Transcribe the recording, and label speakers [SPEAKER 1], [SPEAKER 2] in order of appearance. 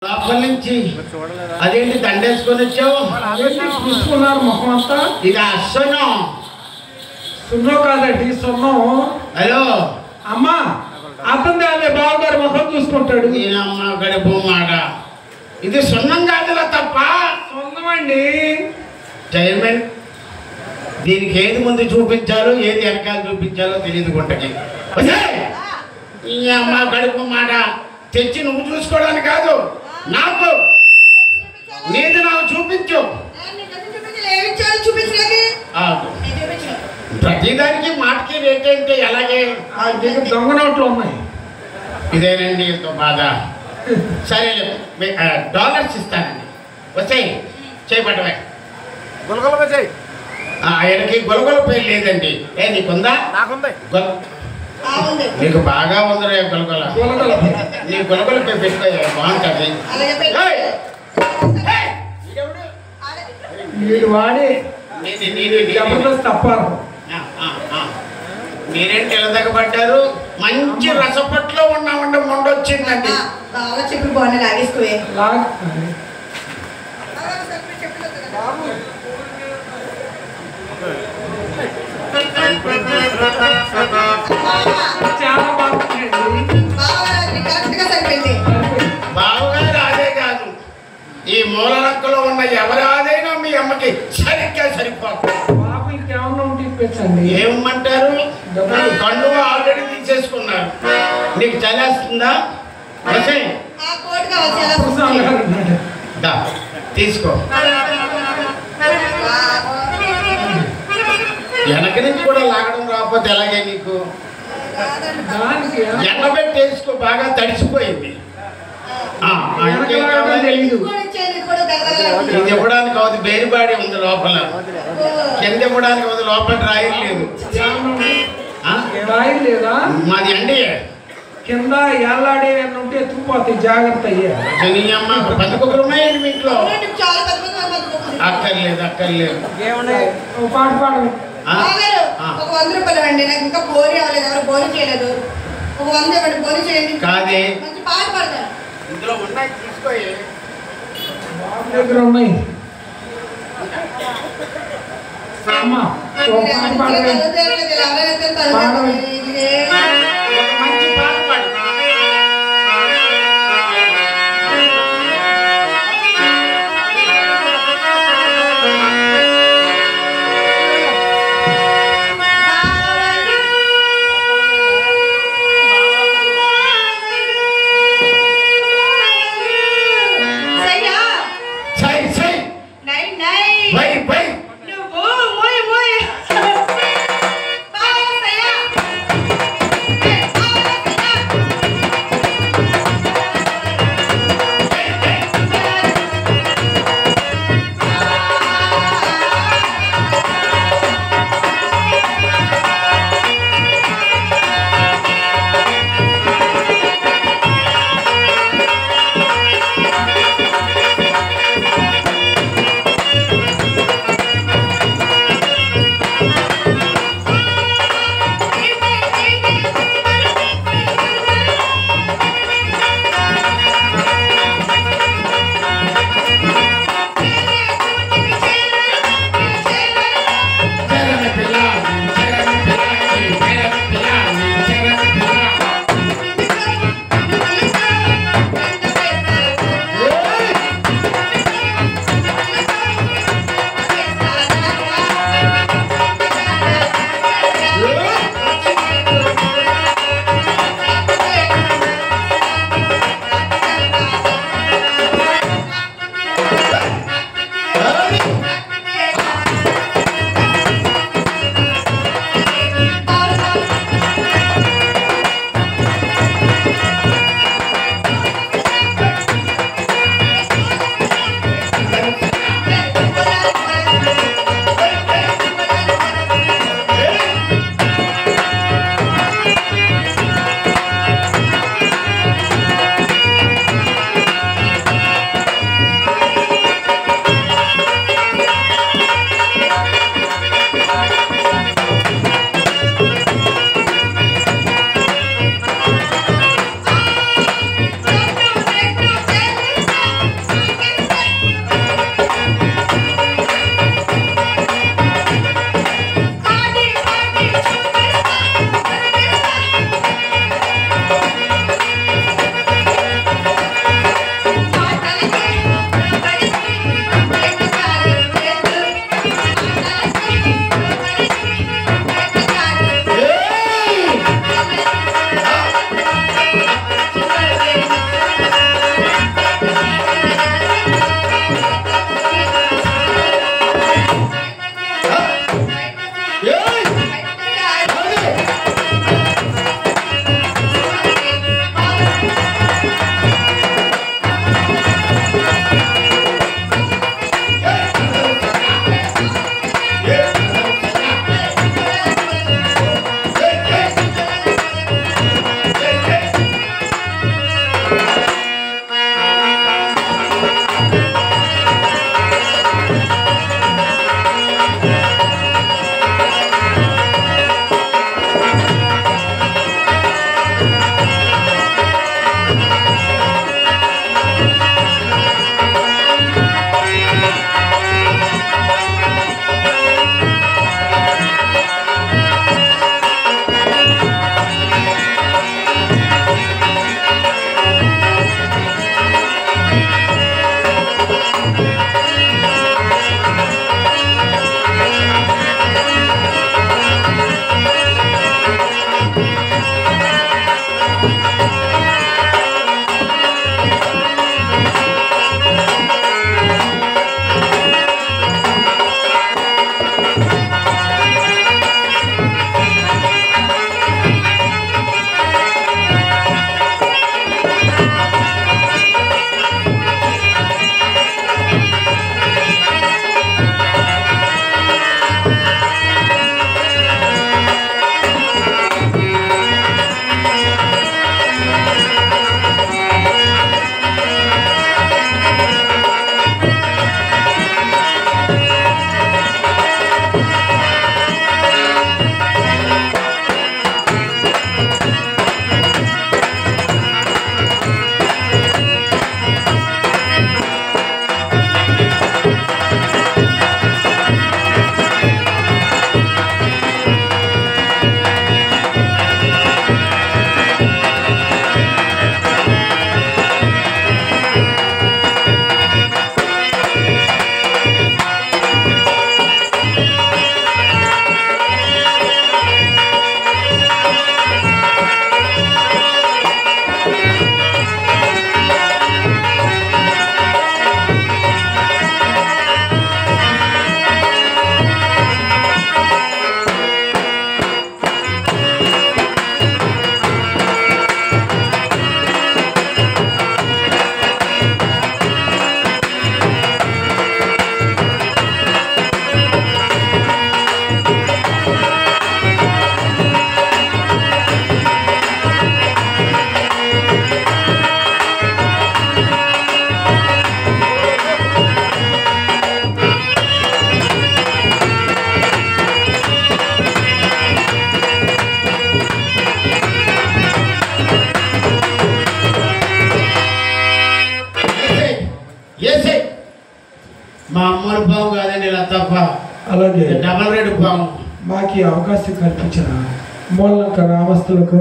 [SPEAKER 1] లోపల నుంచి అదేంటి దండేసుకొని వచ్చావు?
[SPEAKER 2] చూసుకున్నారు మొహం అంతా.
[SPEAKER 1] ఇది అస్సనం
[SPEAKER 2] సున్నం కాదండి, సున్నం.
[SPEAKER 1] హలో
[SPEAKER 2] అమ్మా, అతను అదే బావగారు మొహం చూసుకుంటాడు.
[SPEAKER 1] నేనమ్మ గడుపు మాట. ఇది సున్నం కాదులా తప్ప.
[SPEAKER 2] సున్నం అండి.
[SPEAKER 1] చైర్మన్, దీనికి ఏది ముందు చూపించాలో ఏది వెనకాల చూపించాలో తెలియదు గుంటకి. ఈ అమ్మ గడుపు మాట తెచ్చి నువ్వు చూసుకోవడానికి కాదు, నాకు నీది నాకు చూపించు. ప్రతిదానికి మాటకి రేట్ అంటే ఎలాగే
[SPEAKER 2] దొంగ నోట్లు ఉన్నాయి.
[SPEAKER 1] ఇదేనండి ఎంతో బాధ. సరే డాలర్స్ ఇస్తానండి. వచ్చాయి చేపట్టవే. ఆయనకి గొలగొల పేరు లేదండి. నీకుందా? నీకు బాగా ఉందరా గొలగొల. నీ గొలగొల పేరు పెట్టుకో, బాగుంటుంది.
[SPEAKER 2] వాడి తప్పారు.
[SPEAKER 1] మీరేంటి ఎలా దగ్గబడ్డారు? మంచి రసపట్లో ఉన్నామంటే మొండొచ్చిందండి.
[SPEAKER 3] చెప్పి బాగుంది, లాగేసుకోవే.
[SPEAKER 2] చాలా బాగుంది.
[SPEAKER 1] బావగారు అదే కాదు, ఈ మూల రంకలో ఉన్న ఎవరాదైనా మీ అమ్మకి సరిగ్గా సరిపోతుంది.
[SPEAKER 2] బాబు ఇంకేమన్నా ఉంటే ఇప్పించండి.
[SPEAKER 1] ఏమంటారు? కళ్ళు ఆల్రెడీ తీసేసుకున్నారు. నీకు చలేస్తుందా? తీసుకో. వెనక నుంచి కూడా లాగడం రాకపోతే ఎలాగే నీకు? ఎండబెట్టి వేసుకో, బాగా తడిసిపోయింది. ఇది ఇవ్వడానికి అవుతుంది, బేరిబాడి ఉంది లోపల. కింద ఇవ్వడానికి అవుతుంది, లోపల డ్రాయర్ లేదు. మాది అండి
[SPEAKER 2] కింద ఎల్లాడే ఉంటే ఎత్తుకుపోతాయి, జాగ్రత్త.
[SPEAKER 1] అమ్మ పది కుక్కలు ఉన్నాయండి మీ ఇంట్లో? అక్కర్లేదు అక్కర్లేదు.
[SPEAKER 2] పాట పాడు.
[SPEAKER 3] ఒక 100 రూపాయలు అండి, నాకు ఇంకా బోరి అవ్వలేదు, ఎవరు బోరి చేయలేదు. ఒక 100 ఇవ్వండి, బోరి చేయండి.
[SPEAKER 1] కాదే,
[SPEAKER 3] మంచి పాట పాడతాను.
[SPEAKER 1] ఇందులో ఉన్నాయి, తీసుకోయి.
[SPEAKER 2] దగ్గర ఉన్నాయి. అమ్మా
[SPEAKER 1] మంచి పాట పాడు.
[SPEAKER 2] అలాగే
[SPEAKER 1] డబల్ రేట్ బాగుంది.
[SPEAKER 2] మాకు ఈ అవకాశం కల్పించిన మూలక గ్రామస్తులకు